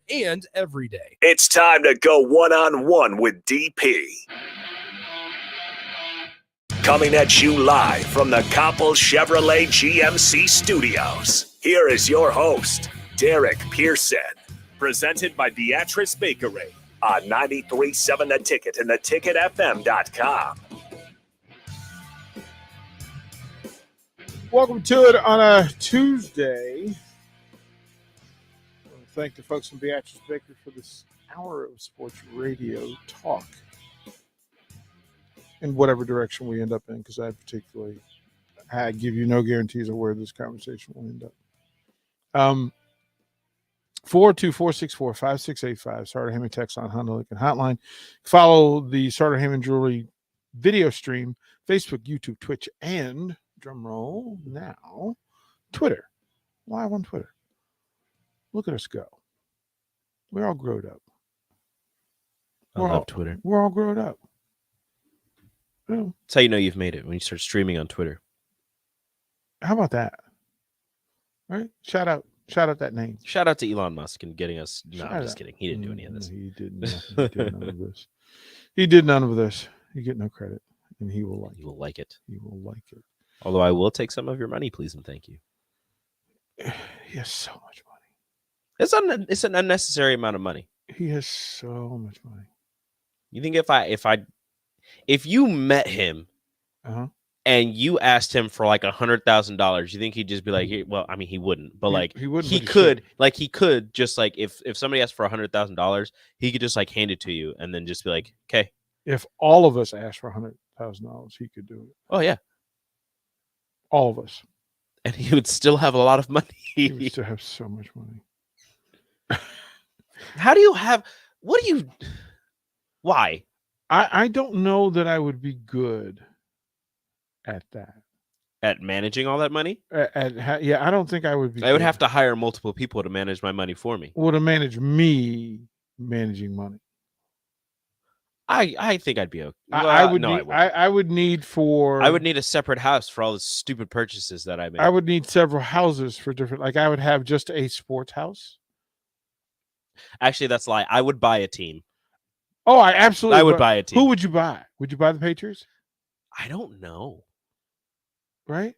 and every day. It's time to go one-on-one with DP. Coming at you live from the Coppel Chevrolet GMC studios. Here is your host, Derek Pearson. Presented by Beatrice Bakery on 93.7 The Ticket and theticketfm.com. Welcome to it on a Tuesday. I want to thank the folks from Beatrice Bakery for this hour of sports radio talk in whatever direction we end up in, because I give you no guarantees of where this conversation will end up. 424-645-5685, Sartor Hamann text on Honda Lincoln Hotline. Follow the Sartor Hamann Jewelry video stream, Facebook, YouTube, Twitch, and drumroll now, Twitter. Live on Twitter. Look at us go. We're all grown up. I love Twitter. We're all grown up. That's how you know you've made it, when you start streaming on Twitter. How about that? Right? Shout out that name. Shout out to Elon Musk and getting us. No, Shout I'm just out. kidding. He didn't do any of this. He did none of this. He did none of this. You get no credit, and he will like You will like it. He will like it. Although I will take some of your money, please and thank you. He has so much money. It's an unnecessary amount of money. He has so much money. You think if you met him and you asked him for like $100,000, you think he'd just be like, well, I mean, he wouldn't, but like he could just like if somebody asked for $100,000, he could just like hand it to you and then just be like, okay. If all of us asked for $100,000, he could do it. Oh yeah, all of us, and he would still have a lot of money. He would still have so much money. Why? I don't know that I would be good at that. At managing all that money? Yeah, I don't think I would be. I would have to hire multiple people to manage my money for me. Well, to manage me managing money. I think I'd be okay. Well, I would need a separate house for all the stupid purchases that I made. I would need several houses for different. Like I would have just a sports house. Actually, that's a lie. I would buy a team. Oh, I would buy a team. Who would you buy? Would you buy the Patriots? I don't know. Right?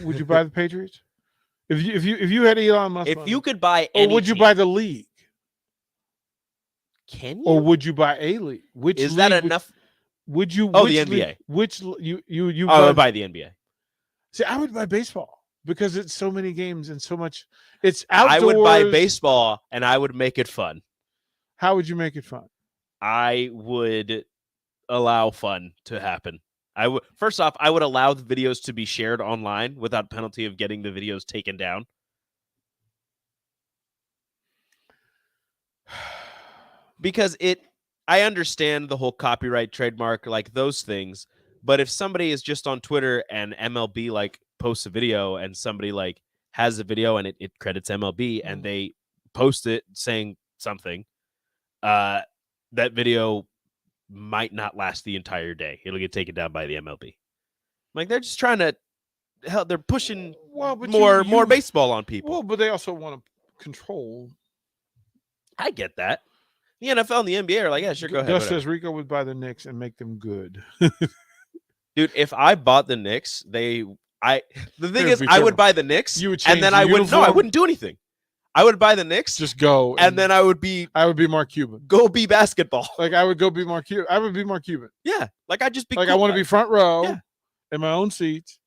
Would you buy the Patriots? If you had Elon Musk, if you could buy, or would you buy the league? Can you? Or would you buy a league? Which is league that enough? Would you? Oh, the NBA. Which you? I would buy the NBA. See, I would buy baseball because it's so many games and so much. It's outdoors. I would buy baseball and I would make it fun. How would you make it fun? I would allow fun to happen. First off, I would allow the videos to be shared online without penalty of getting the videos taken down. Because I understand the whole copyright, trademark, like those things. But if somebody is just on Twitter and MLB like posts a video and somebody like has a video and it credits MLB and they post it saying something, that video might not last the entire day. It'll get taken down by the MLB. Like they're just trying to they're pushing more baseball on people. Well, but they also want to control. I get that. The NFL and the NBA are like, yeah, sure, go ahead. Gus says Rico would buy the Knicks and make them good. Dude, if I bought the Knicks, the thing is, I would buy the Knicks, and then I wouldn't do anything. I would buy the Knicks, just go, and then I would be Mark Cuban. Go be basketball. Like I would go be Mark Cuban. I would be Mark Cuban. Yeah, like I'd just be like cool. I want to be front row in my own seats.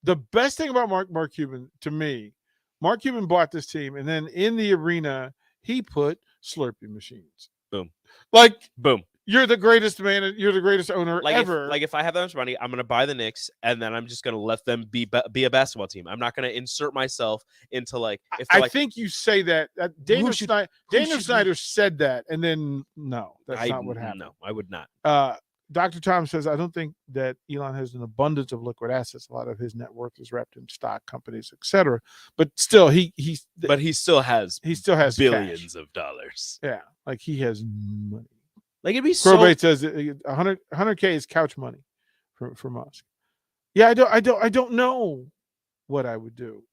The best thing about Mark Cuban to me, Mark Cuban bought this team, and then in the arena he put Slurpee machines. Boom. Like boom. You're the greatest man. You're the greatest owner ever. If I have that much money, I'm going to buy the Knicks, and then I'm just going to let them be a basketball team. I'm not going to insert myself into like. If I think you say that. Daniel Snyder said that, and then no, that's not what happened. No, I would not. Dr. Tom says, I don't think that Elon has an abundance of liquid assets. A lot of his net worth is wrapped in stock companies, etc. But still, he still has billions cash. Of dollars. Yeah, like he has money. Like it'd be Probate says 100K is couch money for Musk. Yeah, I don't know what I would do.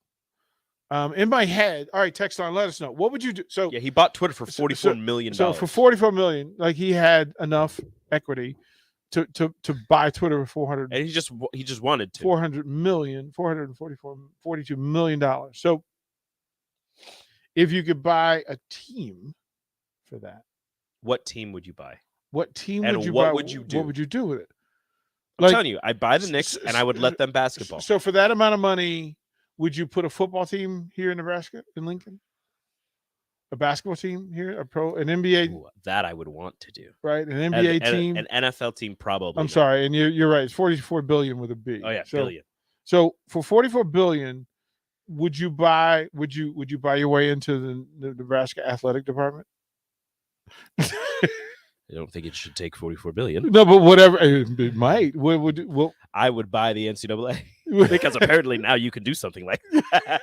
In my head, all right, text line, let us know. What would you do? So Yeah, he bought Twitter for $44 million. So for $44 million, like he had enough equity to buy Twitter for 400. And he just wanted to. 42 million dollars. So if you could buy a team for that, What team would you buy? what team And would you what buy? would you do? What would you do with it? I'm telling you, I'd buy the Knicks and I would let them basketball. So for that amount of money, would you put a football team here in Nebraska, in Lincoln? A basketball team here, an NBA? Ooh, that I would want to do. Right, an NBA team, an NFL team, probably. I'm sorry, and you're right. It's 44 billion with a B. Oh yeah, so, billion. So for 44 billion, would you buy? Would you buy your way into the Nebraska athletic department? I don't think it should take 44 billion. No, but whatever it might. What I would buy the NCAA because apparently now you can do something like that.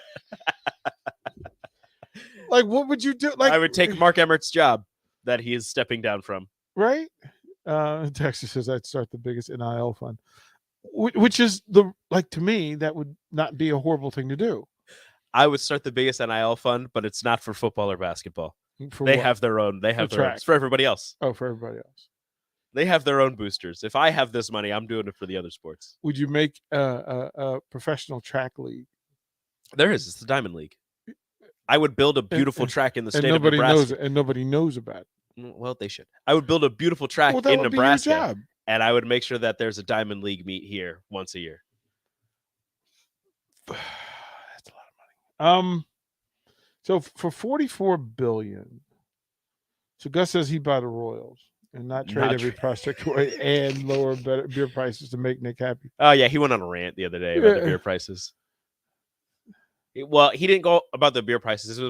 Like, what would you do? Like, I would take Mark Emmert's job that he is stepping down from. Right? Texas says I'd start the biggest NIL fund, which is to me, that would not be a horrible thing to do. I would start the biggest NIL fund, but it's not for football or basketball. For they what? have their own. They have For their own. track. It's for everybody else. Oh, for everybody else. They have their own boosters. If I have this money, I'm doing it for the other sports. Would you make a professional track league? There is. It's the Diamond League. I would build a beautiful track in the state of nobody Nebraska. knows it, and nobody knows about it. Well, they should. I would build a beautiful track Well, that in would be Nebraska, your job. and I would make sure that there's a Diamond League meet here once a year. That's a lot of money. So for 44 billion, so Gus says he'd buy the Royals and not trade every prospect away and lower beer prices to make Nick happy. Oh yeah, he went on a rant the other day about the beer prices. Well, he didn't go about the beer prices. It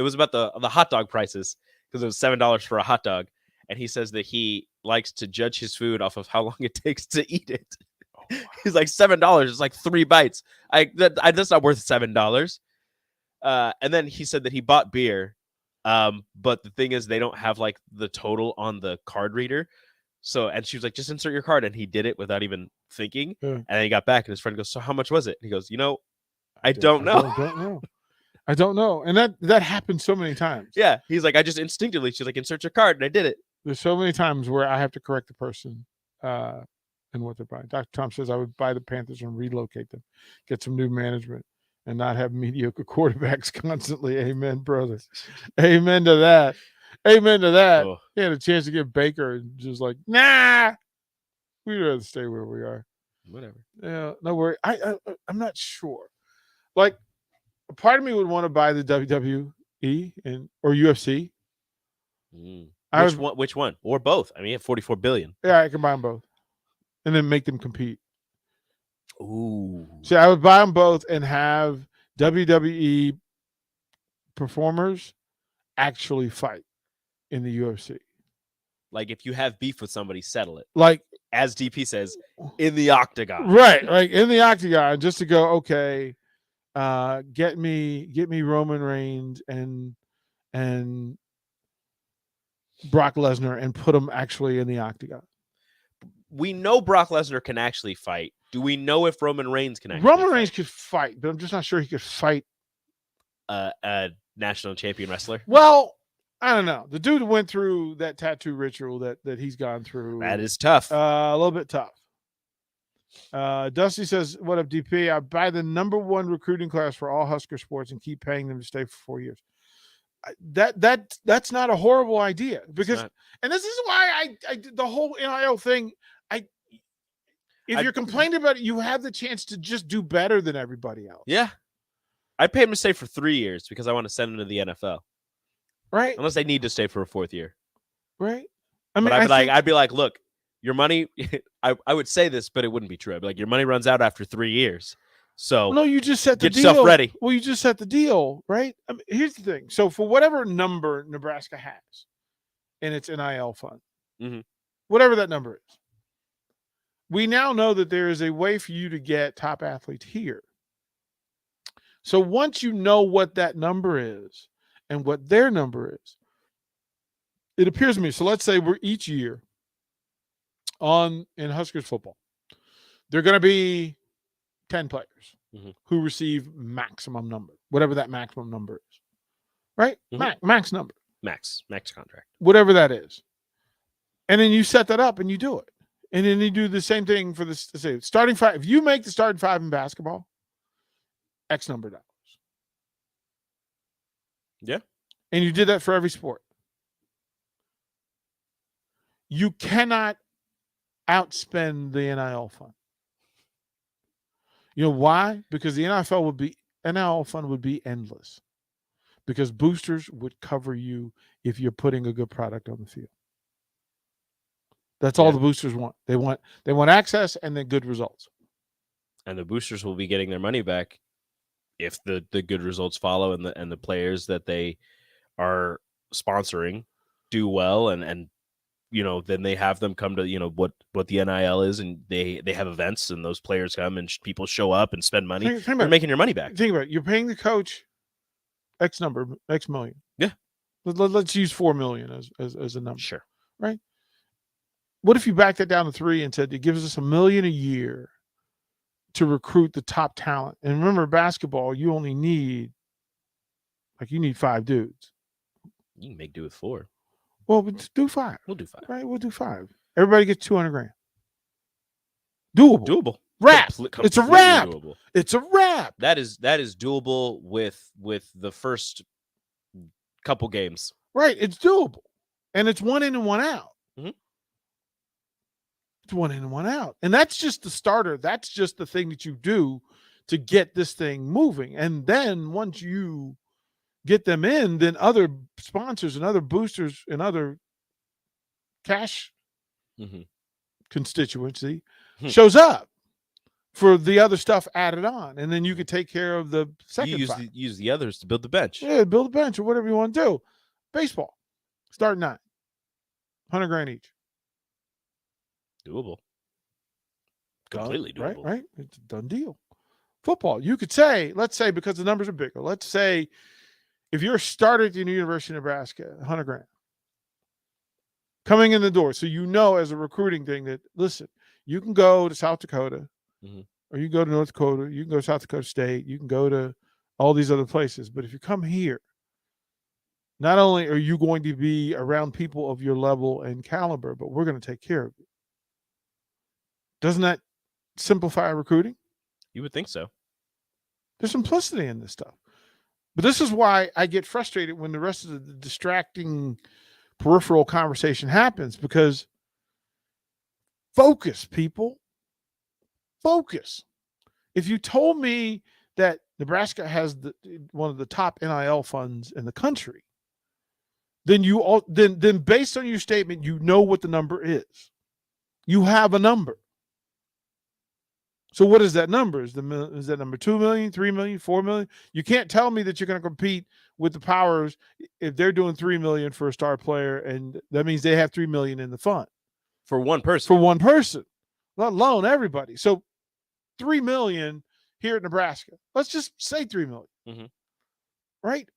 was about the hot dog prices because it was $7 for a hot dog, and he says that he likes to judge his food off of how long it takes to eat it. Oh, wow. He's like $7 is like 3 bites. That's not worth $7. And then he said that he bought beer, but the thing is they don't have like the total on the card reader. So, and she was like, just insert your card, and he did it without even thinking. Yeah. And then he got back, and his friend goes, so how much was it? And he goes, I don't know. I don't know. And that happens so many times. Yeah. He's like, I just instinctively, she's like, insert your card. And I did it. There's so many times where I have to correct the person and what they're buying. Dr. Tom says I would buy the Panthers and relocate them, get some new management, and not have mediocre quarterbacks constantly. Amen, brother. Amen to that. Amen to that. Oh. He had a chance to get Baker and just like, nah, we'd rather stay where we are. Whatever. Yeah, no worry. I'm not sure. Like, a part of me would want to buy the WWE or UFC. Which one? Or both? I mean, at 44 billion. Yeah, I can buy them both, and then make them compete. Ooh. See, I would buy them both and have WWE performers actually fight in the UFC. Like, if you have beef with somebody, settle it. Like, as DP says, in the octagon. Right, like in the octagon, just to go, okay, get me Roman Reigns and Brock Lesnar and put them actually in the octagon. We know Brock Lesnar can actually fight. Do we know if Roman Reigns can actually Roman Reigns could fight, but I'm just not sure he could fight a national champion wrestler. Well, I don't know. The dude went through that tattoo ritual that he's gone through. That is tough. A little bit tough. Dusty says, what up, DP? I buy the #1 recruiting class for all Husker sports and keep paying them to stay for 4 years. That's not a horrible idea, because, and this is why I the whole NIL thing. If you're complaining about it, you have the chance to just do better than everybody else. Yeah, I pay him to stay for 3 years because I want to send him to the NFL. Right. Unless they need to stay for a 4th year. Right. I mean, I'd be like, look, your money. I would say this, but it wouldn't be true. I'd be like, your money runs out after 3 years. So no, you just set the deal. Get yourself ready. Well, you just set the deal, right? I mean, here's the thing. So for whatever number Nebraska has in its NIL fund, whatever that number is, we now know that there is a way for you to get top athletes here. So once you know what that number is and what their number is, it appears to me. So let's say we're each year in Huskers football, there are going to be 10 players who receive maximum number. whatever that maximum number is, right? Mhm. Max number, Max contract. whatever that is. And then you set that up and you do it. And then you do the same thing for this. Say starting five. If you make the starting five in basketball, X number of dollars. Yeah. And you did that for every sport. You cannot outspend the NIL fund. You know why? Because the NIL fund would be endless. Because boosters would cover you if you're putting a good product on the field. That's all the boosters want. They want access and then good results. And the boosters will be getting their money back if the good results follow and the players that they are sponsoring do well and then they have them come to what the NIL is, and they have events and those players come and people show up and spend money. You're making your money back. Think about it. You're paying the coach X million. Yeah. Let's use 4 million as a number. Sure. Right. What if you back that down to 3 and said it gives us $1 million a year to recruit the top talent? And remember, basketball, you only need 5 dudes. You can make do with 4. Well, do 5. We'll do 5. Right, we'll do 5. Everybody gets $200,000. Doable. Wrap. It's a wrap. Doable. It's a wrap. That is doable with the first couple games. Right, it's doable, and it's 1 in and 1 out. Mhm. It's 1 in and 1 out, and that's just the starter. That's just the thing that you do to get this thing moving, and then once you get them in, then other sponsors and other boosters and other cash constituency shows up for the other stuff added on, and then you could take care of the second. You use the others to build the bench. Yeah, build a bench or whatever you want to do. Baseball, start 9, $100,000 each. Doable. Completely doable. Right. It's a done deal. Football, you could say, let's say, because the numbers are bigger. Let's say if you're a starter at the University of Nebraska, $100,000 coming in the door. So as a recruiting thing that, listen, you can go to South Dakota, or you go to North Dakota, you can go to South Dakota State, you can go to all these other places. But if you come here, not only are you going to be around people of your level and caliber, but we're going to take care of you. Doesn't that simplify recruiting? You would think so. There's simplicity in this stuff. But this is why I get frustrated when the rest of the distracting peripheral conversation happens, because focus, people. Focus. If you told me that Nebraska has one of the top NIL funds in the country, then then based on your statement, you know what the number is. You have a number. So what is that number? Is that number 2 million, 3 million, 4 million? You can't tell me that you're going to compete with the Powers if they're doing 3 million for a star player, and that means they have 3 million in the fund for one person, let alone everybody. So 3 million here at Nebraska. Let's just say 3 million, right?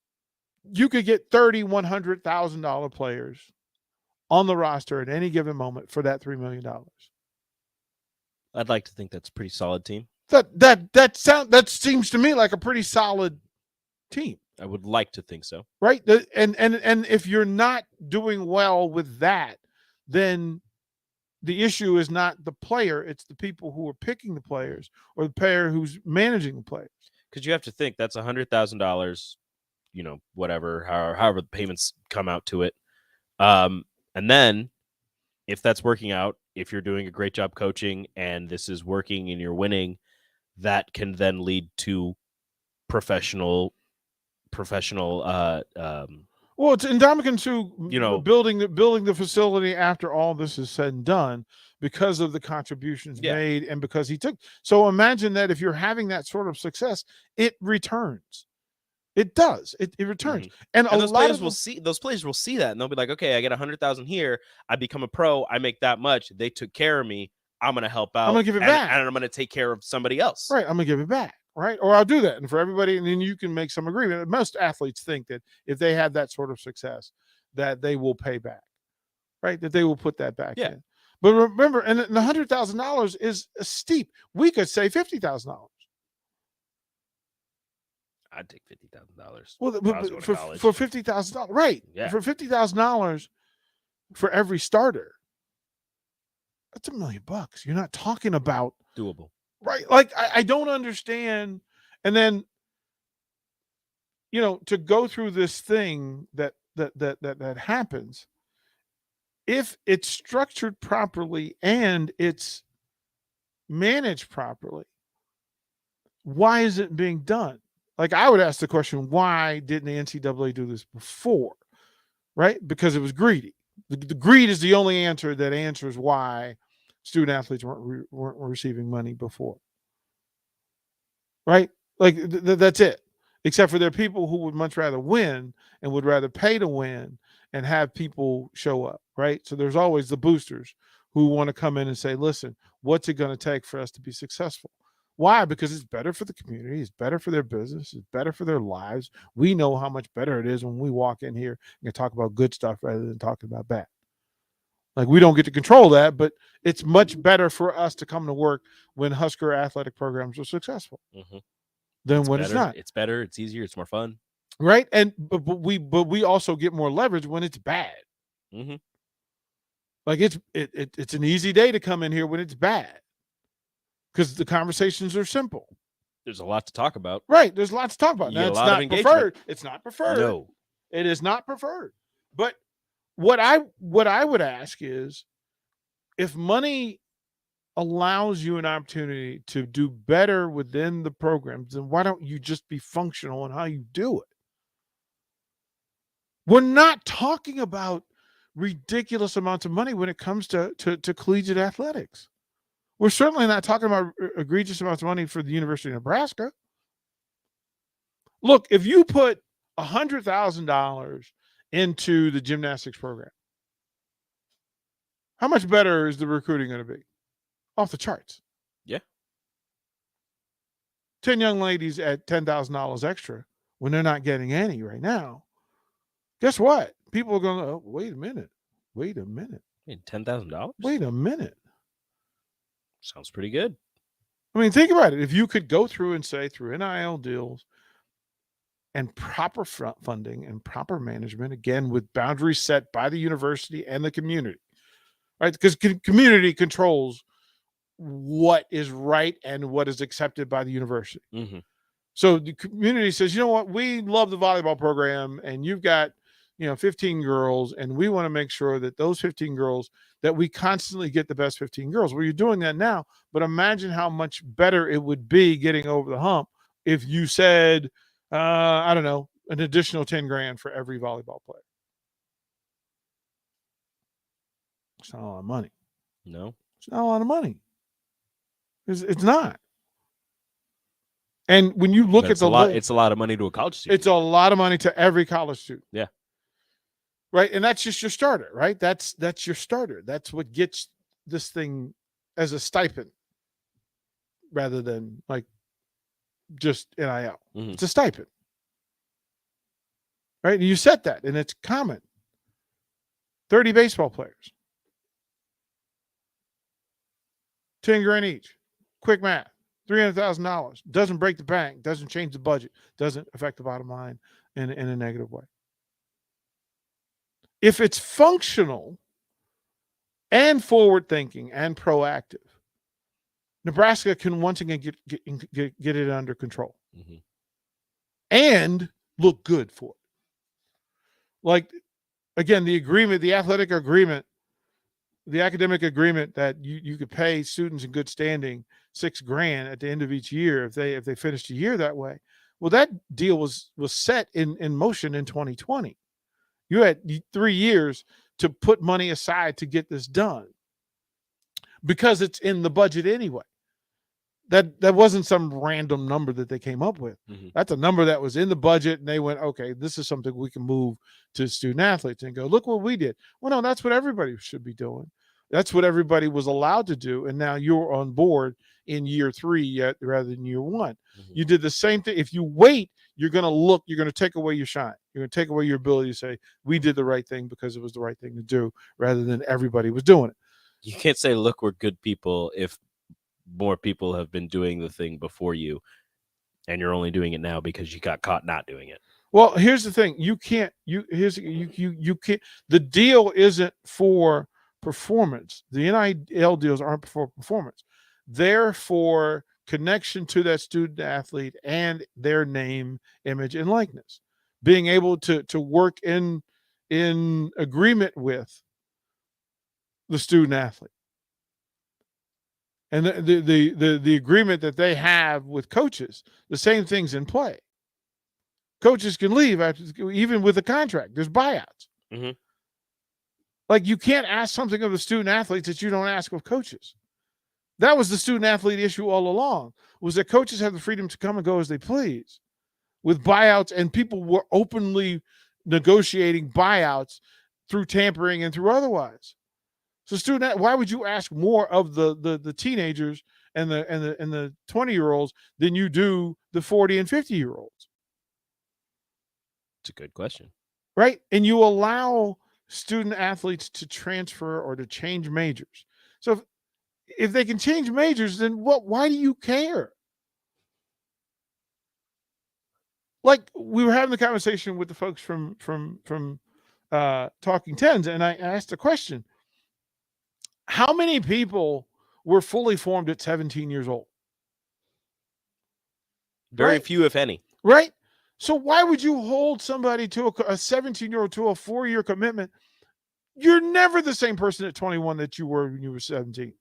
You could get $100,000 players on the roster at any given moment for that $3 million. I'd like to think that's a pretty solid team. That seems to me like a pretty solid team. I would like to think so. Right? And if you're not doing well with that, then the issue is not the player, it's the people who are picking the players or the player who's managing the players. Because you have to think that's $100,000, whatever, however the payments come out to it. And then if that's working out, if you're doing a great job coaching and this is working and you're winning, that can then lead to professional well, it's Ndamukong Suh, building the facility after all this is said and done because of the contributions made and because he took. So imagine that if you're having that sort of success, it returns. It does. It returns. And those players will see that and they'll be like, okay, I get 100,000 here. I become a pro. I make that much. They took care of me. I'm going to help out. I'm going to give it back. And I'm going to take care of somebody else. Right. I'm going to give it back. Right. Or I'll do that. And for everybody, and then you can make some agreement. Most athletes think that if they have that sort of success, that they will pay back. Right. That they will put that back in. But remember, and the $100,000 is steep. We could say $50,000. I'd take $50,000. Well, if I was going to college. for $50,000, right? Yeah. For $50,000 for every starter, that's $1 million. You're not talking about Doable. right. Like I don't understand. And then, to go through this thing that happens, if it's structured properly and it's managed properly, why is it being done? Like, I would ask the question, why didn't the NCAA do this before? Right? Because it was greedy. The greed is the only answer that answers why student athletes weren't receiving money before. Right? Like, that's it. Except for there are people who would much rather win and would rather pay to win and have people show up. Right? So there's always the boosters who want to come in and say, listen, what's it going to take for us to be successful? Why? Because it's better for the community. It's better for their business. It's better for their lives. We know how much better it is when we walk in here and talk about good stuff rather than talking about bad. Like, we don't get to control that, but it's much better for us to come to work when Husker athletic programs are successful than when it's not. It's better. It's easier. It's more fun. Right. And but we also get more leverage when it's bad. Like, it's an easy day to come in here when it's bad, because the conversations are simple. There's a lot to talk about. Right. There's lots to talk about. You Now, get a it's lot of not engagement. preferred. It's not preferred. No. It is not preferred. But what I would ask is, if money allows you an opportunity to do better within the programs, then why don't you just be functional in how you do it? We're not talking about ridiculous amounts of money when it comes to collegiate athletics. We're certainly not talking about egregious amounts of money for the University of Nebraska. Look, if you put $100,000 into the gymnastics program, how much better is the recruiting going to be? Off the charts. Yeah. 10 young ladies at $10,000 extra when they're not getting any right now. Guess what? People are going to, wait a minute. $10,000? Wait a minute. Sounds pretty good. I mean, think about it. If you could go through and say, through NIL deals and proper funding and proper management, again, with boundaries set by the university and the community, right? Because community controls what is right and what is accepted by the university. So the community says, you know what? We love the volleyball program, and you've got, 15 girls, and we want to make sure that those 15 girls, that we constantly get the best 15 girls. Well, you're doing that now, but imagine how much better it would be getting over the hump if you said, I don't know, an additional 10 grand for every volleyball player. It's not a lot of money. No. It's not a lot of money. It's not. And when you look at the lot, it's a lot of money to a college student. It's a lot of money to every college student. Yeah. Right. And that's just your starter, right? That's your starter. That's what gets this thing as a stipend rather than like just NIL. It's a stipend. Right. And you set that, and it's common. 30 baseball players. 10 grand each. Quick math. $300,000. Doesn't break the bank. Doesn't change the budget. Doesn't affect the bottom line in a negative way. If it's functional and forward-thinking and proactive, Nebraska can once again get it under control and look good for it. Like, again, the agreement, the athletic agreement, the academic agreement that you could pay students in good standing $6 grand at the end of each year if they finished a year that way. Well, that deal was set in motion in 2020. You had 3 years to put money aside to get this done because it's in the budget anyway. That wasn't some random number that they came up with. That's a number that was in the budget, and they went, okay, this is something we can move to student athletes and go, look what we did. Well, no, that's what everybody should be doing. That's what everybody was allowed to do. And now you're on board in year 3 rather than year 1. You did the same thing. If you wait, you're going to take away your shine. You're going to take away your ability to say, we did the right thing because it was the right thing to do rather than everybody was doing it. You can't say, look, we're good people if more people have been doing the thing before you. And you're only doing it now because you got caught not doing it. Well, here's the thing. You can't the deal isn't for performance. The NIL deals aren't for performance. They're for connection to that student athlete and their name, image, and likeness. Being able to work in agreement with the student athlete. And the agreement that they have with coaches, the same thing's in play. Coaches can leave even with a contract. There's buyouts. Mm-hmm. Like, you can't ask something of the student athletes that you don't ask of coaches. That was the student athlete issue all along, was that coaches have the freedom to come and go as they please with buyouts, and people were openly negotiating buyouts through tampering and through otherwise. So why would you ask more of the teenagers and the 20-year-olds than you do the 40 and 50-year-olds? It's a good question. Right? And you allow student athletes to transfer or to change majors. So if they can change majors, then why do you care? Like, we were having the conversation with the folks from Talking Tens, and I asked a question. How many people were fully formed at 17 years old? Very few, if any. Right? So why would you hold somebody to a 17-year-old to a 4-year commitment? You're never the same person at 21 that you were when you were 17.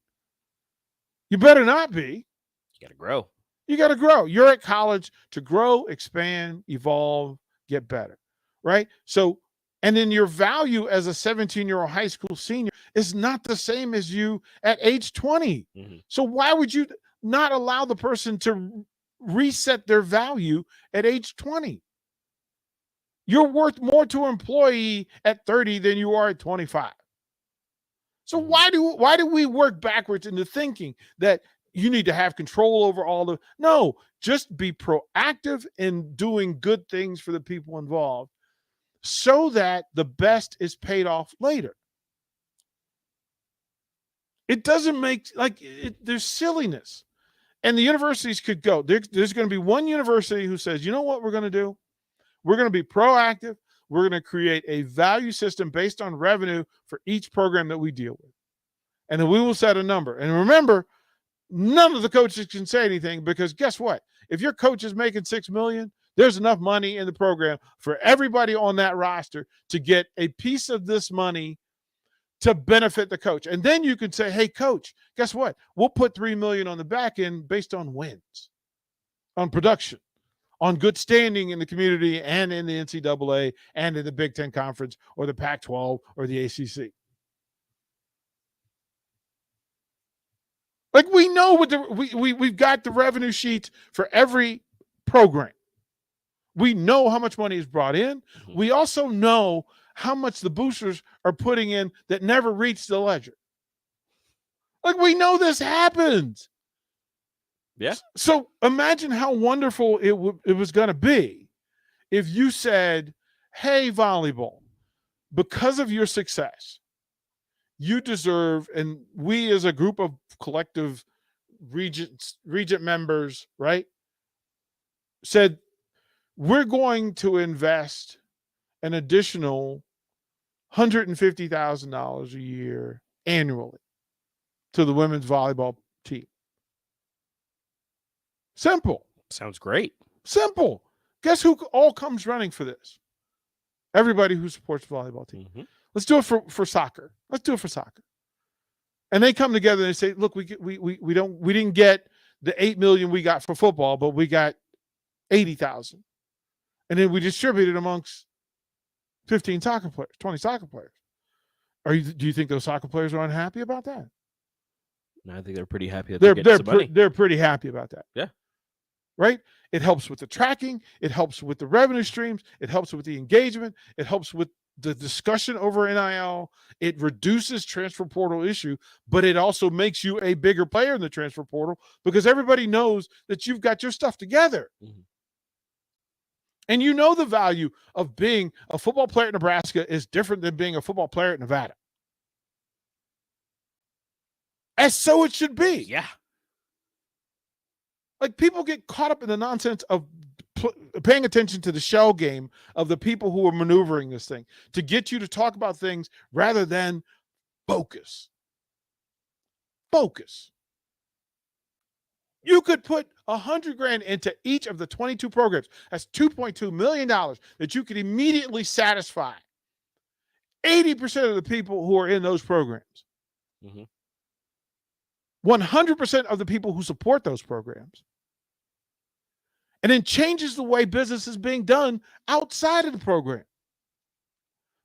You better not be. You got to grow. You got to grow. You're at college to grow, expand, evolve, get better. Right? So, and then your value as a 17-year-old high school senior is not the same as you at age 20. Mm-hmm. So why would you not allow the person to reset their value at age 20? You're worth more to an employee at 30 than you are at 25. So why do we work backwards into thinking that you need to have control over no, just be proactive in doing good things for the people involved so that the best is paid off later. It doesn't make, there's silliness. And the universities could go. There's going to be one university who says, you know what we're going to do? We're going to be proactive. We're going to create a value system based on revenue for each program that we deal with. And then we will set a number. And remember, none of the coaches can say anything, because guess what? If your coach is making $6 million, there's enough money in the program for everybody on that roster to get a piece of this money to benefit the coach. And then you can say, hey, coach, guess what? We'll put $3 million on the back end based on wins, on production, on good standing in the community and in the NCAA and in the Big Ten Conference or the Pac-12 or the ACC. Like, we know we've got the revenue sheets for every program. We know how much money is brought in. Mm-hmm. We also know how much the boosters are putting in that never reach the ledger. Like, we know this happens. Yeah. So imagine how wonderful it was going to be if you said, hey, volleyball, because of your success, you deserve, and we as a group of collective regent members, right, said, we're going to invest an additional $150,000 a year annually to the women's volleyball team. Simple. Sounds great. Simple. Guess who all comes running for this? Everybody who supports the volleyball team. Mm-hmm. Let's do it for soccer. Let's do it for soccer. And they come together and they say, look, we didn't get the $8 million we got for football, but we got $80,000. And then we distribute it amongst 15 soccer players, 20 soccer players. Do you think those soccer players are unhappy about that? No, I think they're pretty happy that they're getting some money. They're pretty happy about that. Yeah. Right? It helps with the tracking. It helps with the revenue streams. It helps with the engagement. It helps with the discussion over NIL. It reduces transfer portal issue, but it also makes you a bigger player in the transfer portal because everybody knows that you've got your stuff together. Mm-hmm. And you know the value of being a football player at Nebraska is different than being a football player at Nevada. As so it should be. Yeah. Like, people get caught up in the nonsense of paying attention to the shell game of the people who are maneuvering this thing to get you to talk about things rather than focus. Focus. You could put $100,000 into each of the 22 programs. That's $2.2 million that you could immediately satisfy 80% of the people who are in those programs. 100% of the people who support those programs. And then changes the way business is being done outside of the program.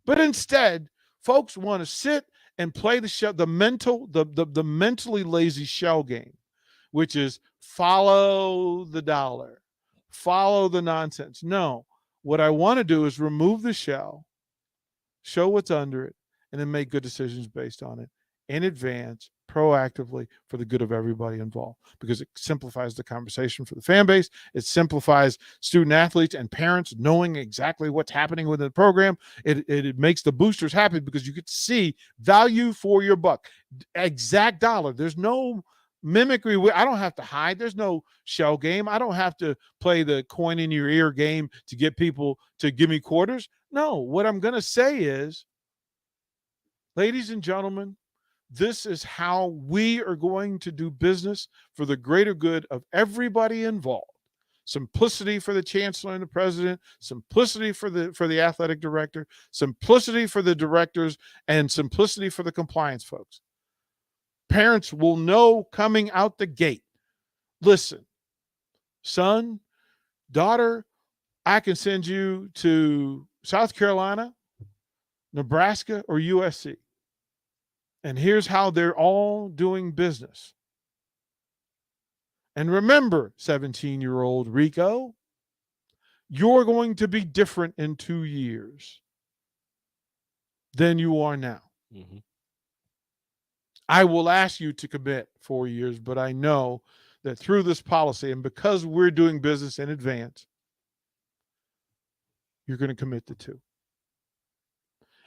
But instead, folks want to sit and play the mentally lazy shell game, which is follow the dollar, follow the nonsense. No, what I want to do is remove the shell, show what's under it, and then make good decisions based on it in advance, proactively, for the good of everybody involved, because it simplifies the conversation for the fan base. It simplifies student athletes and parents knowing exactly what's happening within the program. It makes the boosters happy because you get to see value for your buck, exact dollar. There's no mimicry. I don't have to hide. There's no shell game. I don't have to play the coin in your ear game to get people to give me quarters. No, what I'm going to say is, ladies and gentlemen, this is how we are going to do business for the greater good of everybody involved. Simplicity for the chancellor and the president, simplicity for the athletic director, simplicity for the directors, and simplicity for the compliance folks. Parents will know coming out the gate, listen, son, daughter, I can send you to South Carolina, Nebraska, or USC. And here's how they're all doing business. And remember, 17-year-old Rico, you're going to be different in 2 years than you are now. I will ask you to commit 4 years, but I know that through this policy, and because we're doing business in advance, you're going to commit to 2.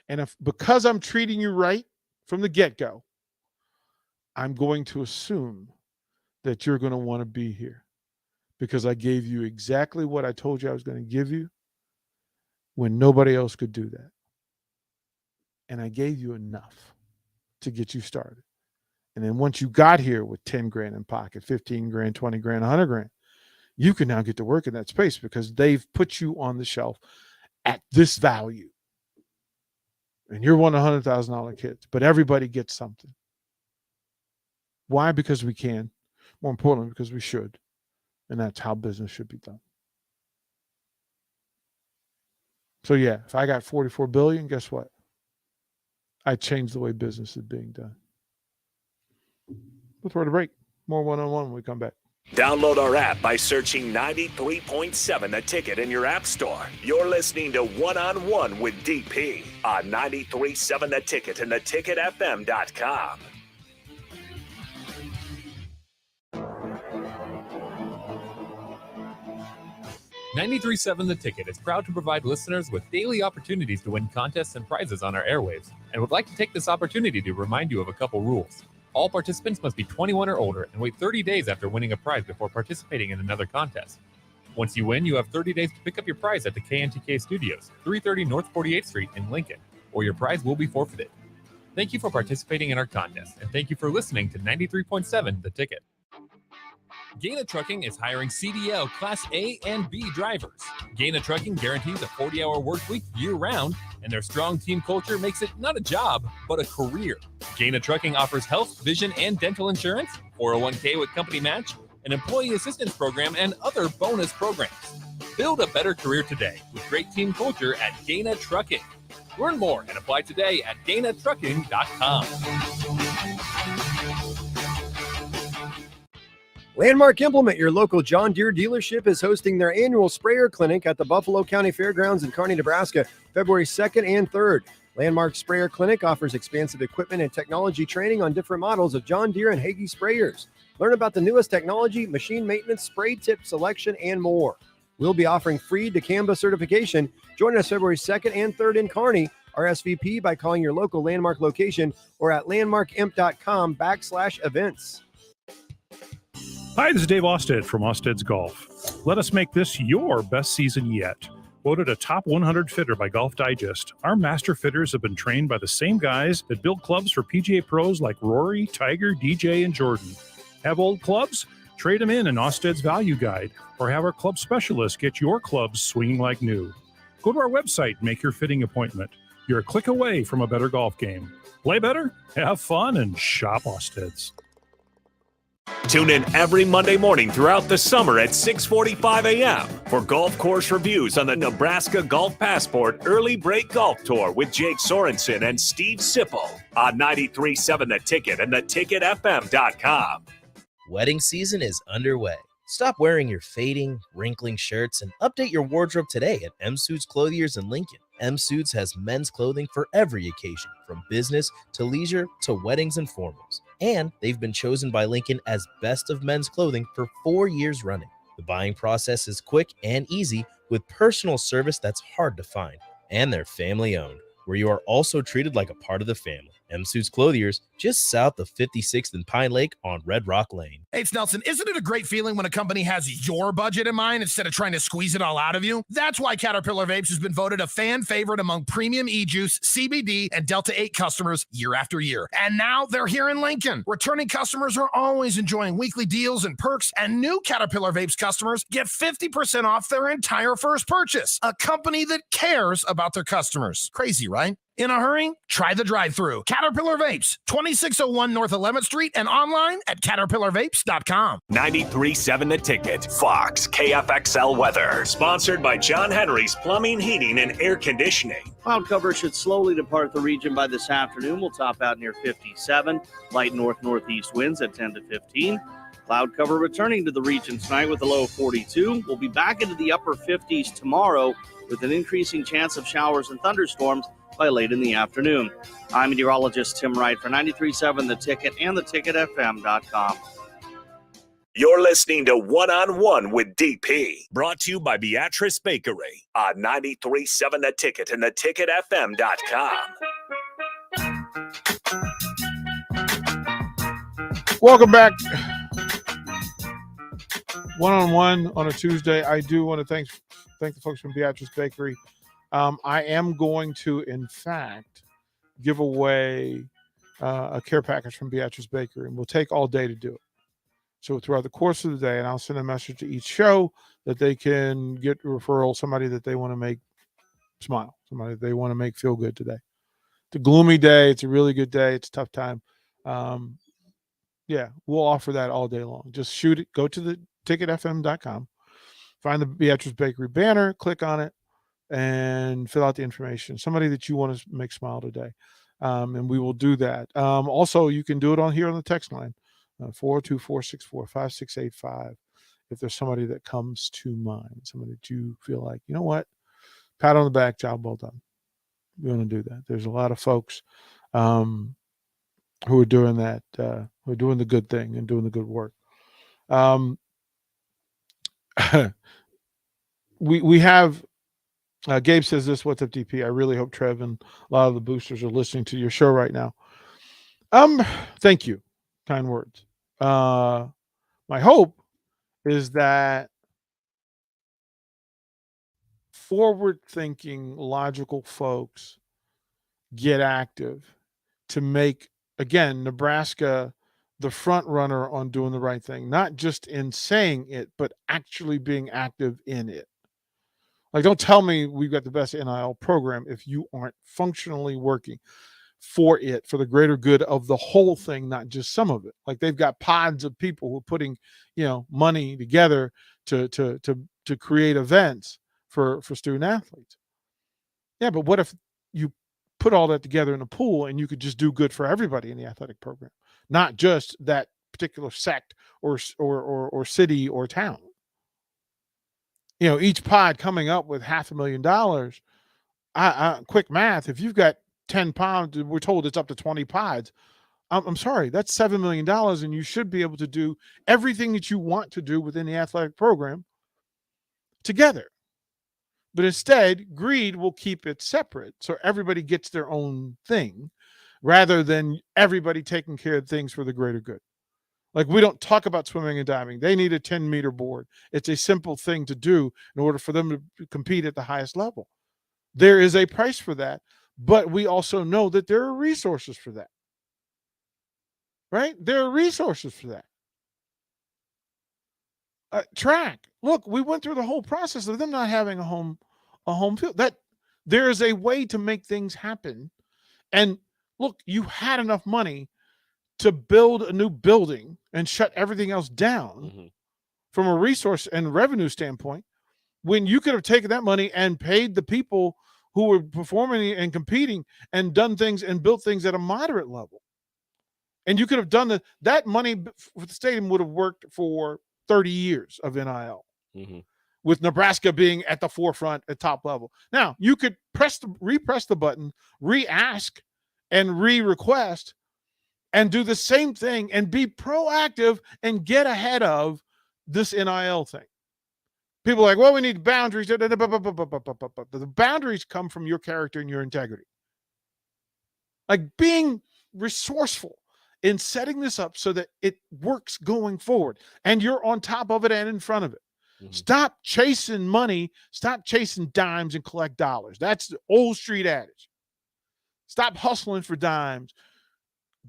And because I'm treating you right from the get-go, I'm going to assume that you're going to want to be here, because I gave you exactly what I told you I was going to give you when nobody else could do that. And I gave you enough to get you started. And then once you got here with $10,000 in pocket, $15,000, $20,000, $100,000, you can now get to work in that space because they've put you on the shelf at this value. And you're one of $100,000 kids, but everybody gets something. Why? Because we can. More importantly, because we should. And that's how business should be done. So yeah, if I got $44 billion, guess what? I changed the way business is being done. Let's throw a break. More one-on-one when we come back. Download our app by searching 93.7 The Ticket in your app store. You're listening to One-on-One with DP on 93.7 The Ticket and theticketfm.com. $93.7 The Ticket is proud to provide listeners with daily opportunities to win contests and prizes on our airwaves, and would like to take this opportunity to remind you of a couple rules. All participants must be 21 or older and wait 30 days after winning a prize before participating in another contest. Once you win, you have 30 days to pick up your prize at the KNTK Studios, 330 North 48th Street in Lincoln, or your prize will be forfeited. Thank you for participating in our contest, and thank you for listening to 93.7 The Ticket. Gaina Trucking is hiring CDL Class A and B drivers. Gaina Trucking guarantees a 40-hour work week year-round, and their strong team culture makes it not a job, but a career. Gaina Trucking offers health, vision, and dental insurance, 401k with company match, an employee assistance program, and other bonus programs. Build a better career today with great team culture at Gaina Trucking. Learn more and apply today at GainaTrucking.com. Landmark Implement, your local John Deere dealership, is hosting their annual sprayer clinic at the Buffalo County Fairgrounds in Kearney, Nebraska, February 2nd and 3rd. Landmark Sprayer Clinic offers expansive equipment and technology training on different models of John Deere and Hagie sprayers. Learn about the newest technology, machine maintenance, spray tip selection, and more. We'll be offering free dicamba certification. Join us February 2nd and 3rd in Kearney. RSVP by calling your local Landmark location or at landmarkimp.com/events. Hi, this is Dave Austed from Austed's Golf. Let us make this your best season yet. Voted a top 100 fitter by Golf Digest, our master fitters have been trained by the same guys that build clubs for PGA pros like Rory, Tiger, DJ, and Jordan. Have old clubs? Trade them in Austed's Value Guide, or have our club specialists get your clubs swinging like new. Go to our website and make your fitting appointment. You're a click away from a better golf game. Play better, have fun, and shop Austed's. Tune in every Monday morning throughout the summer at 6:45 a.m. for golf course reviews on the Nebraska Golf Passport Early Break Golf Tour with Jake Sorensen and Steve Sipple on 93.7 The Ticket and theticketfm.com. Wedding season is underway. Stop wearing your fading, wrinkling shirts and update your wardrobe today at M Suits Clothiers in Lincoln. M Suits has men's clothing for every occasion, from business to leisure to weddings and formals. And they've been chosen by Lincoln as best of men's clothing for 4 years running. The buying process is quick and easy with personal service that's hard to find. And they're family owned, where you are also treated like a part of the family. M Suits Clothiers, just south of 56th and Pine Lake on Red Rock Lane. Hey, it's Nelson. Isn't it a great feeling when a company has your budget in mind instead of trying to squeeze it all out of you? That's why Caterpillar Vapes has been voted a fan favorite among premium e-juice, CBD, and Delta-8 customers year after year. And now they're here in Lincoln. Returning customers are always enjoying weekly deals and perks, and new Caterpillar Vapes customers get 50% off their entire first purchase. A company that cares about their customers. Crazy, right? In a hurry? Try the drive-thru. Caterpillar Vapes, 2601 North 11th Street, and online at caterpillarvapes.com. 93.7 The Ticket, Fox, KFXL weather. Sponsored by John Henry's Plumbing, Heating, and Air Conditioning. Cloud cover should slowly depart the region by this afternoon. We'll top out near 57. Light north-northeast winds at 10 to 15. Cloud cover returning to the region tonight with a low of 42. We'll be back into the upper 50s tomorrow with an increasing chance of showers and thunderstorms by late in the afternoon. I'm meteorologist Tim Wright for 93.7 The Ticket and theticketfm.com. You're listening to One-on-One with DP, brought to you by Beatrice Bakery on 93.7 The Ticket and theticketfm.com. Welcome back. One-on-one on a Tuesday. I do want to thank the folks from Beatrice Bakery. I am going to, in fact, give away a care package from Beatrice Bakery, and we'll take all day to do it. So throughout the course of the day, and I'll send a message to each show that they can get a referral, somebody that they want to make smile, somebody that they want to make feel good today. It's a gloomy day. It's a really good day. It's a tough time. Yeah, we'll offer that all day long. Just shoot it. Go to the ticketfm.com, find the Beatrice Bakery banner, click on it, and fill out the information. Somebody that you want to make smile today. And we will do that. Also, you can do it on here on the text line, 424-645-5685. If there's somebody that comes to mind, somebody that you feel like, you know what, pat on the back, job well done. We want to do that. There's a lot of folks who are doing that, who are doing the good thing and doing the good work. We have Gabe says this, what's up, DP? I really hope Trev and a lot of the boosters are listening to your show right now. Thank you. Kind words. My hope is that forward-thinking, logical folks get active to make, again, Nebraska the front runner on doing the right thing, not just in saying it, but actually being active in it. Like, don't tell me we've got the best NIL program if you aren't functionally working for it, for the greater good of the whole thing, not just some of it. Like, they've got pods of people who are putting, money together to create events for student athletes. Yeah, but what if you put all that together in a pool and you could just do good for everybody in the athletic program, not just that particular sect or city or town? Each pod coming up with $500,000. Quick math, if you've got 10 pods, we're told it's up to 20 pods. I'm sorry, that's $7 million, and you should be able to do everything that you want to do within the athletic program together. But instead, greed will keep it separate, so everybody gets their own thing rather than everybody taking care of things for the greater good. Like, we don't talk about swimming and diving. They need a 10-meter board. It's a simple thing to do in order for them to compete at the highest level. There is a price for that, but we also know that there are resources for that. Right? There are resources for that. Track. Look, we went through the whole process of them not having a home field. That there is a way to make things happen. And look, you had enough money to build a new building and shut everything else down from a resource and revenue standpoint, when you could have taken that money and paid the people who were performing and competing and done things and built things at a moderate level. And you could have done that money for the stadium would have worked for 30 years of NIL, with Nebraska being at the forefront at top level. Now, you could repress the button, re-ask and re-request, and do the same thing and be proactive and get ahead of this NIL thing. People are like, well, we need boundaries. The boundaries come from your character and your integrity. Like, being resourceful in setting this up so that it works going forward and you're on top of it and in front of it. Stop chasing money. Stop chasing dimes and collect dollars. That's the old street adage. Stop hustling for dimes.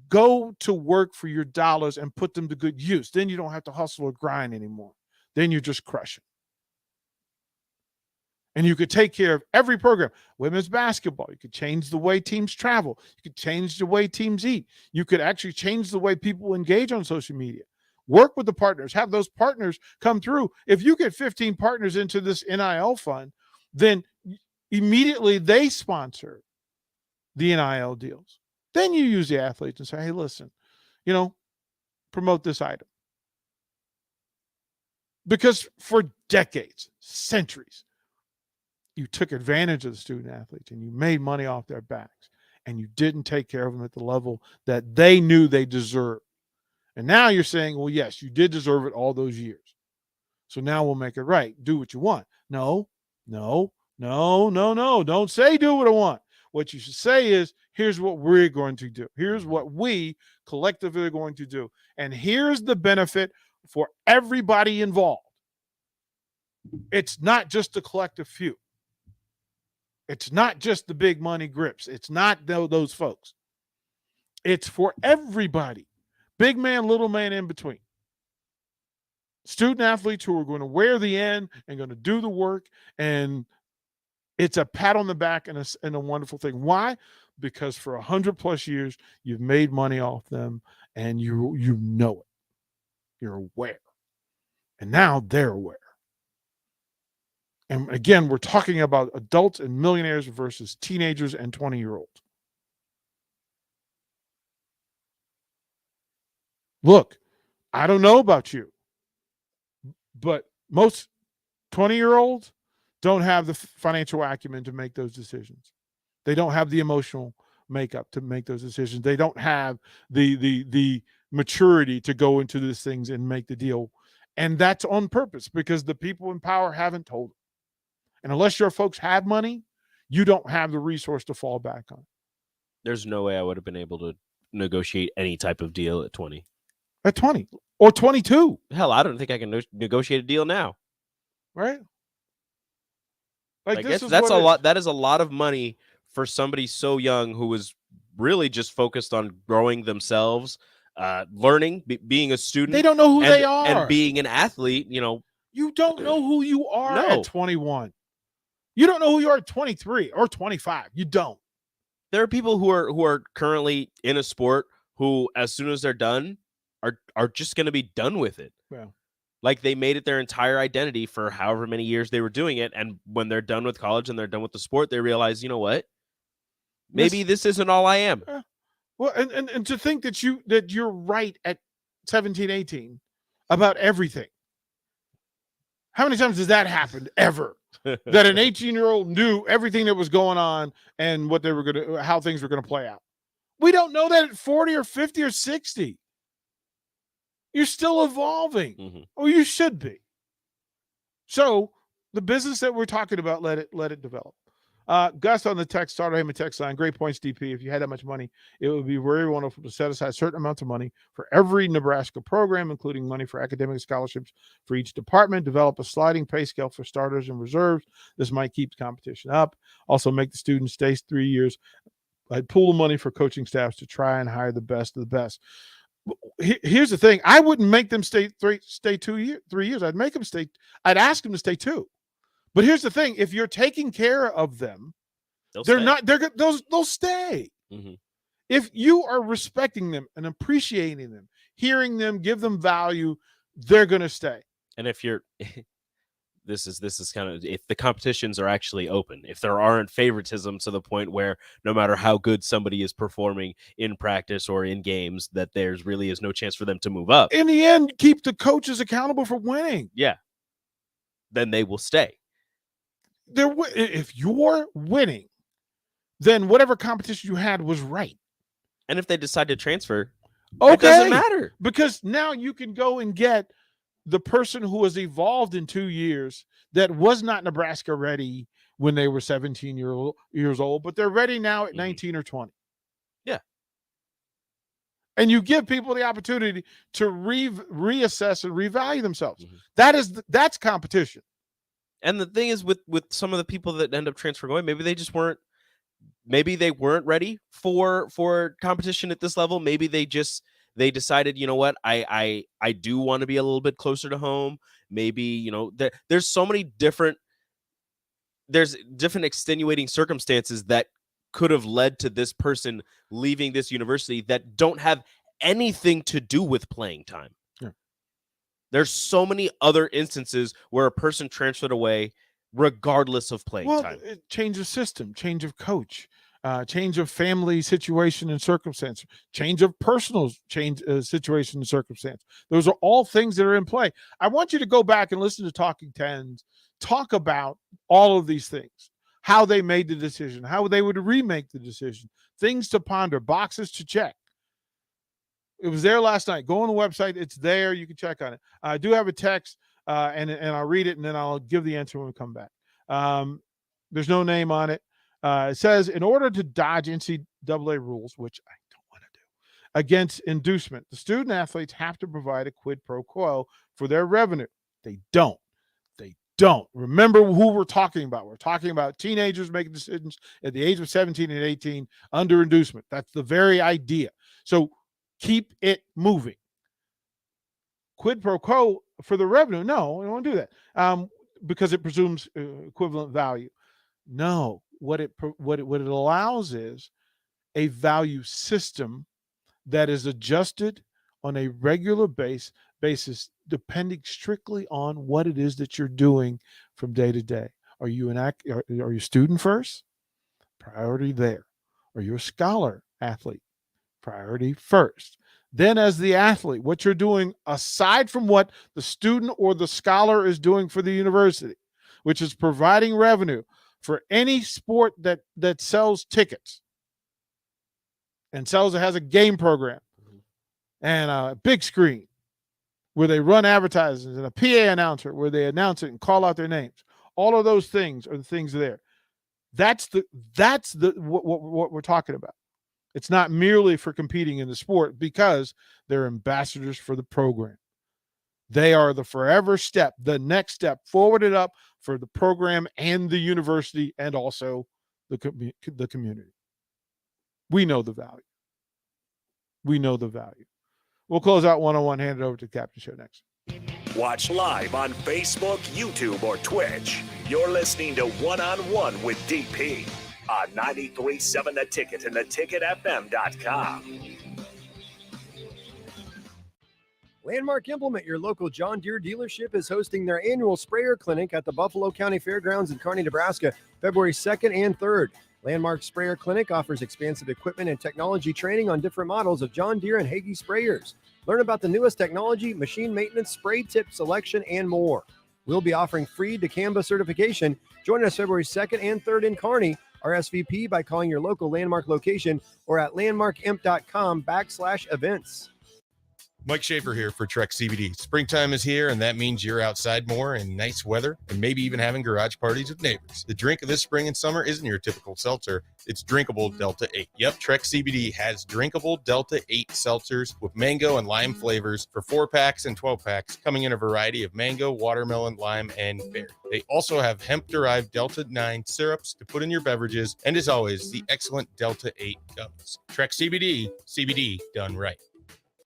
Go to work for your dollars and put them to good use. Then you don't have to hustle or grind anymore. Then you're just crushing. And you could take care of every program. Women's basketball, you could change the way teams travel. You could change the way teams eat. You could actually change the way people engage on social media. Work with the partners. Have those partners come through. If you get 15 partners into this NIL fund, then immediately they sponsor the NIL deals. Then you use the athletes and say, hey, listen, promote this item. Because for decades, centuries, you took advantage of the student athletes and you made money off their backs and you didn't take care of them at the level that they knew they deserved. And now you're saying, well, yes, you did deserve it all those years. So now we'll make it right. Do what you want. No. Don't say do what I want. What you should say is, here's what we're going to do. Here's what we collectively are going to do. And here's the benefit for everybody involved. It's not just the collective few. It's not just the big money grips. It's not those folks. It's for everybody. Big man, little man in between. Student athletes who are going to wear the N and going to do the work. And it's a pat on the back and a wonderful thing. Why? Because for 100+ years, you've made money off them and you know it. You're aware. And now they're aware. And again, we're talking about adults and millionaires versus teenagers and 20-year-olds. Look, I don't know about you, but most 20-year-olds don't have the financial acumen to make those decisions. They don't have the emotional makeup to make those decisions. They don't have the maturity to go into these things and make the deal. And that's on purpose because the people in power haven't told them. And unless your folks have money, you don't have the resource to fall back on. There's no way I would have been able to negotiate any type of deal at 20. At 20 or 22. Hell, I don't think I can negotiate a deal now. Right? Like that's a lot. That is a lot of money for somebody so young who was really just focused on growing themselves, learning, being a student. They don't know who they are. And being an athlete, You don't know who you are No. at 21. You don't know who you are at 23 or 25. You don't. There are people who are currently in a sport who, as soon as they're done, are just going to be done with it. Yeah. Like they made it their entire identity for however many years they were doing it, and when they're done with college and they're done with the sport, they realize, you know what? Maybe this isn't all I am. Well, and to think that you're right at 17, 18 about everything. How many times has that happened ever? That an 18-year-old knew everything that was going on and what they were going to, how things were going to play out. We don't know that at 40 or 50 or 60. You're still evolving. Mm-hmm. Or you should be. So the business that we're talking about, let it develop. Gus on the text, Starter Heyman text line. Great points, DP. If you had that much money, it would be very wonderful to set aside certain amounts of money for every Nebraska program, including money for academic scholarships for each department. Develop a sliding pay scale for starters and reserves. This might keep the competition up. Also, make the students stay 3 years. I'd pool the money for coaching staffs to try and hire the best of the best. Here's the thing: I wouldn't make them stay 3 years. I'd make them stay. I'd ask them to stay 2. But here's the thing: if you're taking care of them, they'll stay. Mhm. If you are respecting them and appreciating them, hearing them, give them value, they're going to stay. And if you're this is kind of, if the competitions are actually open, if there aren't favoritism to the point where no matter how good somebody is performing in practice or in games, that there's really is no chance for them to move up. In the end, keep the coaches accountable for winning. Yeah. Then they will stay. If you're winning, then whatever competition you had was right. And if they decide to transfer, okay, it doesn't matter. Because now you can go and get the person who has evolved in 2 years that was not Nebraska ready when they were 17 years old, but they're ready now at 19 or 20. Yeah. And you give people the opportunity to reassess and revalue themselves. Mm-hmm. That's competition. And the thing is with some of the people that end up transferring away, maybe they weren't ready for competition at this level. Maybe they decided, you know what, I do want to be a little bit closer to home. Maybe, there's so many different extenuating circumstances that could have led to this person leaving this university that don't have anything to do with playing time. Yeah. There's so many other instances where a person transferred away regardless of playing time. Change of system, change of coach, change of family situation and circumstance, change of personal situation and circumstance. Those are all things that are in play. I want you to go back and listen to Talking Tens talk about all of these things, how they made the decision, how they would remake the decision, things to ponder, boxes to check. It was there last night. Go on the website. It's there. You can check on it. I do have a text, and I'll read it, and then I'll give the answer when we come back. There's no name on it. It says, in order to dodge NCAA rules, which I don't want to do, against inducement, the student athletes have to provide a quid pro quo for their revenue. They don't. Remember who we're talking about. We're talking about teenagers making decisions at the age of 17 and 18 under inducement. That's the very idea. So keep it moving. Quid pro quo for the revenue. No, I don't want to do that because it presumes equivalent value. No, what it allows is a value system that is adjusted on a regular basis, depending strictly on what it is that you're doing from day to day. Are you student first? Priority there. Are you a scholar athlete? Priority first. Then as the athlete, what you're doing aside from what the student or the scholar is doing for the university, which is providing revenue for any sport that sells tickets and has a game program and a big screen where they run advertisements and a PA announcer where they announce it and call out their names. All of those things are the things there. That's what we're talking about. It's not merely for competing in the sport because they're ambassadors for the program. They are the forever step, the next step forwarded up for the program and the university and also the community. We know the value. We'll close out one-on-one, hand it over to the Captain Show next. Watch live on Facebook, YouTube, or Twitch. You're listening to One-on-One with DP on 93.7 The Ticket and theticketfm.com. Landmark Implement, your local John Deere dealership, is hosting their annual sprayer clinic at the Buffalo County Fairgrounds in Kearney, Nebraska, February 2nd and 3rd. Landmark Sprayer Clinic offers expansive equipment and technology training on different models of John Deere and Hagie sprayers. Learn about the newest technology, machine maintenance, spray tip selection, and more. We'll be offering free dicamba certification. Join us February 2nd and 3rd in Kearney. RSVP by calling your local Landmark location or at landmarkimp.com/events. Mike Schaefer here for Trek CBD. Springtime is here, and that means you're outside more in nice weather and maybe even having garage parties with neighbors. The drink of this spring and summer isn't your typical seltzer. It's drinkable Delta 8. Yep, Trek CBD has drinkable Delta 8 seltzers with mango and lime flavors for 4-packs and 12-packs, coming in a variety of mango, watermelon, lime, and berry. They also have hemp-derived Delta 9 syrups to put in your beverages, and as always, the excellent Delta 8 gummies. Trek CBD, CBD done right.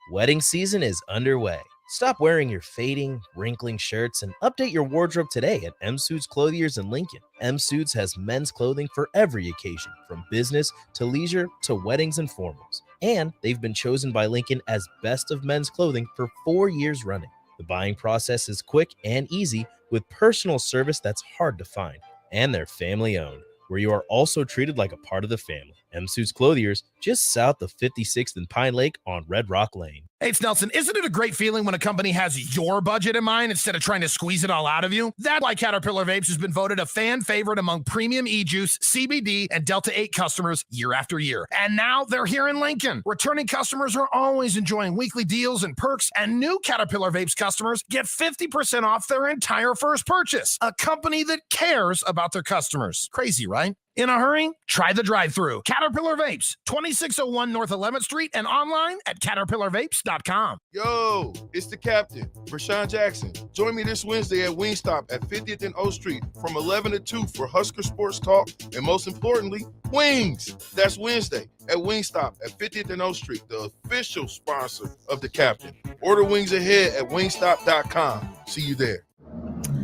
Wedding season is underway. Stop wearing your fading, wrinkling shirts and update your wardrobe today at M Suits Clothiers in Lincoln. M Suits has men's clothing for every occasion, from business to leisure to weddings and formals. And they've been chosen by Lincoln as best of men's clothing for 4 years running. The buying process is quick and easy with personal service that's hard to find. And they're family owned, where you are also treated like a part of the family. M Suits Clothiers, just south of 56th and Pine Lake on Red Rock Lane. Hey, it's Nelson. Isn't it a great feeling when a company has your budget in mind instead of trying to squeeze it all out of you? That's why Caterpillar Vapes has been voted a fan favorite among premium e-juice, CBD, and Delta 8 customers year after year. And now they're here in Lincoln. Returning customers are always enjoying weekly deals and perks, and new Caterpillar Vapes customers get 50% off their entire first purchase. A company that cares about their customers. Crazy, right? In a hurry? Try the drive-thru. Caterpillar Vapes, 2601 North 11th Street, and online at caterpillarvapes.com. Yo, it's the captain, Rashawn Jackson. Join me this Wednesday at Wingstop at 50th and O Street from 11 to 2 for Husker Sports Talk, and most importantly, wings. That's Wednesday at Wingstop at 50th and O Street, the official sponsor of the captain. Order wings ahead at wingstop.com. See you there.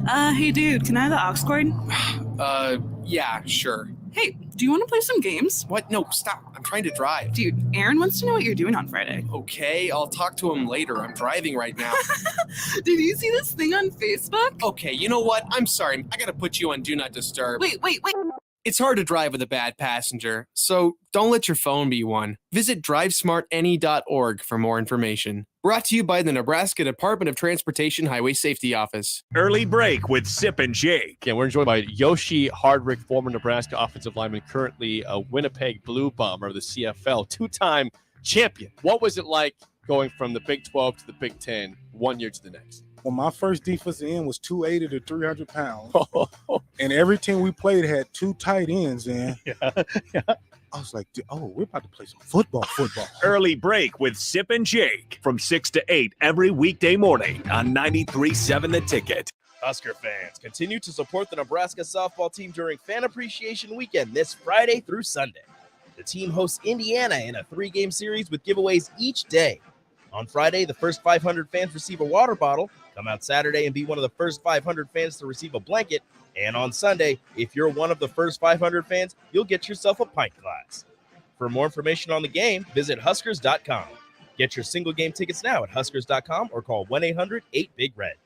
Hey dude, can I have the aux cord? Yeah, sure. Hey, do you want to play some games? What? No, stop. I'm trying to drive. Dude, Aaron wants to know what you're doing on Friday. Okay, I'll talk to him later. I'm driving right now. Did you see this thing on Facebook? Okay, you know what? I'm sorry. I gotta put you on Do Not Disturb. Wait. It's hard to drive with a bad passenger, so don't let your phone be one. Visit drivesmartany.org for more information. Brought to you by the Nebraska Department of Transportation Highway Safety Office. Early break with Sip and Jake. Yeah, we're joined by Yoshi Hardrick, former Nebraska offensive lineman, currently a Winnipeg Blue Bomber of the CFL, two-time champion. What was it like going from the Big 12 to the Big 10 1 year to the next? Well, my first defensive end was 280 to 300 pounds. And every team we played had two tight ends in. Yeah. I was like, we're about to play some football. Early break with Sip and Jake from 6 to 8 every weekday morning on 93.7 The Ticket. Husker fans, continue to support the Nebraska softball team during Fan Appreciation Weekend this Friday through Sunday. The team hosts Indiana in a 3-game series with giveaways each day. On Friday, the first 500 fans receive a water bottle. Come out Saturday and be one of the first 500 fans to receive a blanket. And on Sunday, if you're one of the first 500 fans, you'll get yourself a pint glass. For more information on the game, visit Huskers.com. Get your single game tickets now at Huskers.com or call 1-800-8-BIG-RED.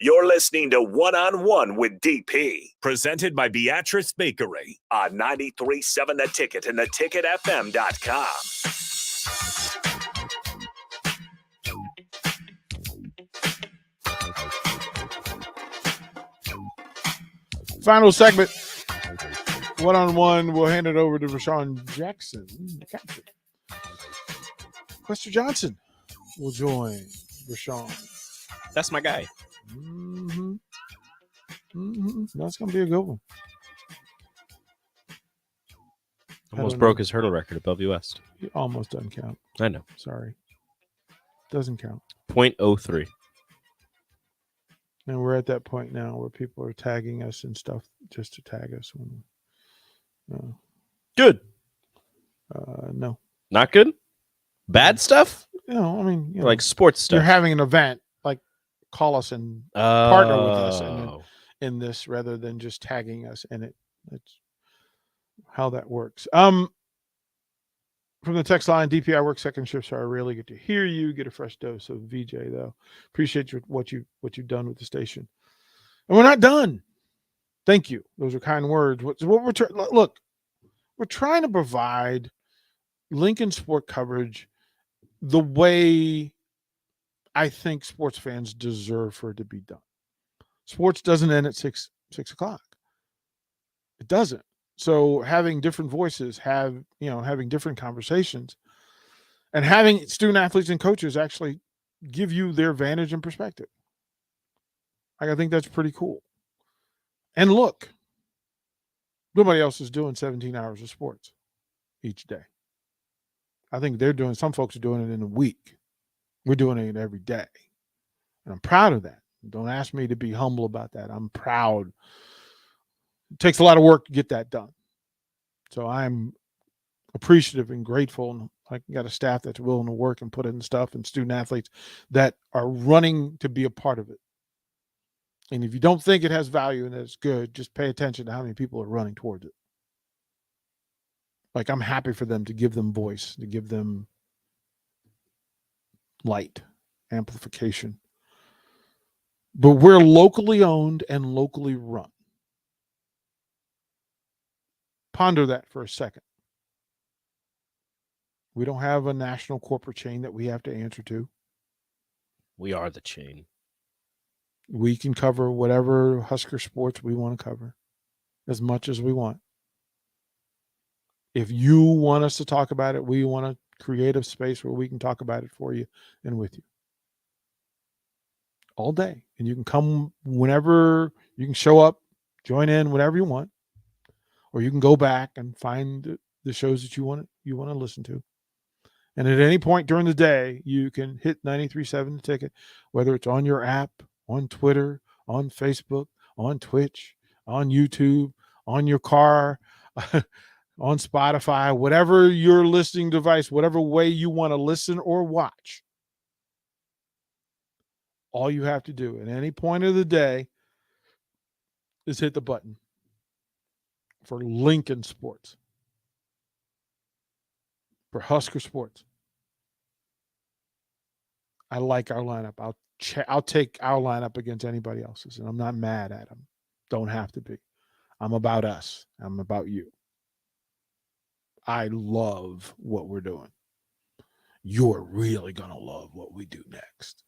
You're listening to One on One with DP, presented by Beatrice Bakery on 93.7 The Ticket and theticketfm.com. Final segment. One-on-one. We'll hand it over to Rashawn Jackson, the captain. Lester Johnson will join Rashawn. That's my guy. That's going to be a good one. Almost broke his hurdle record at Bellevue West. It almost doesn't count. I know. Sorry. Doesn't count. 0.03. And we're at that point now where people are tagging us and stuff just to tag us. Good. No. Not good? Bad stuff? I mean, like sports stuff. You're having an event, like call us and partner with us in this rather than just tagging us in it. That's how that works. From the text line, DPI work second shift, so I really get to hear you. Get a fresh dose of VJ though. Appreciate what you've done with the station, and we're not done. Thank you. Those are kind words. What we're trying to provide Lincoln sport coverage the way I think sports fans deserve for it to be done. Sports doesn't end at 6 o'clock. It doesn't. So having different voices, having different conversations, and having student athletes and coaches actually give you their vantage and perspective. Like, I think that's pretty cool. And look, nobody else is doing 17 hours of sports each day. I think some folks are doing it in a week. We're doing it every day. And I'm proud of that. Don't ask me to be humble about that. I'm proud. It takes a lot of work to get that done. So I'm appreciative and grateful. And I got a staff that's willing to work and put in stuff, and student athletes that are running to be a part of it. And if you don't think it has value and it's good, just pay attention to how many people are running towards it. Like, I'm happy for them, to give them voice, to give them light, amplification. But we're locally owned and locally run. Ponder that for a second. We don't have a national corporate chain that we have to answer to. We are the chain. We can cover whatever Husker sports we want to cover as much as we want. If you want us to talk about it, we want to create a space where we can talk about it for you and with you. All day. And you can come whenever, you can show up, join in whenever you want. Or you can go back and find the shows that you want to listen to. And at any point during the day, you can hit 93.7 The Ticket, whether it's on your app, on Twitter, on Facebook, on Twitch, on YouTube, on your car, on Spotify, whatever your listening device, whatever way you want to listen or watch. All you have to do at any point of the day is hit the button for Lincoln Sports, for Husker Sports. I like our lineup. I'll take our lineup against anybody else's, and I'm not mad at them. Don't have to be. I'm about us. I'm about you. I love what we're doing. You're really going to love what we do next.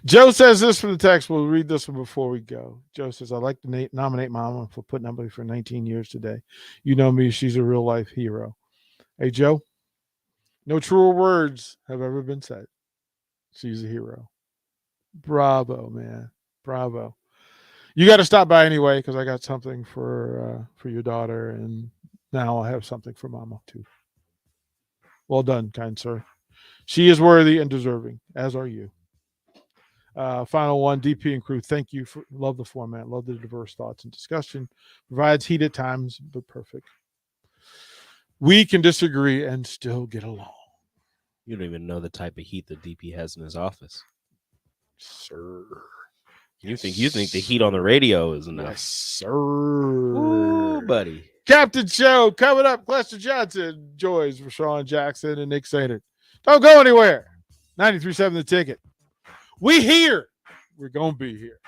Joe says this from the text. We'll read this one before we go. Joe says, I'd like to nominate Mama for putting up with me for 19 years today. You know me. She's a real life hero. Hey, Joe, no truer words have ever been said. She's a hero. Bravo, man. Bravo. You got to stop by anyway, because I got something for your daughter, and now I have something for Mama too. Well done, kind sir. She is worthy and deserving, as are you. Final one, DP and crew, thank you. Love the format. Love the diverse thoughts and discussion. Provides heat at times, but perfect. We can disagree and still get along. You don't even know the type of heat the DP has in his office. Sir. You think the heat on the radio is enough. Yes, sir. Ooh, buddy. Captain Show coming up. Lester Johnson joins Rashawn Jackson and Nick Sainert. Don't go anywhere. 93.7 The Ticket. We here. We're going to be here.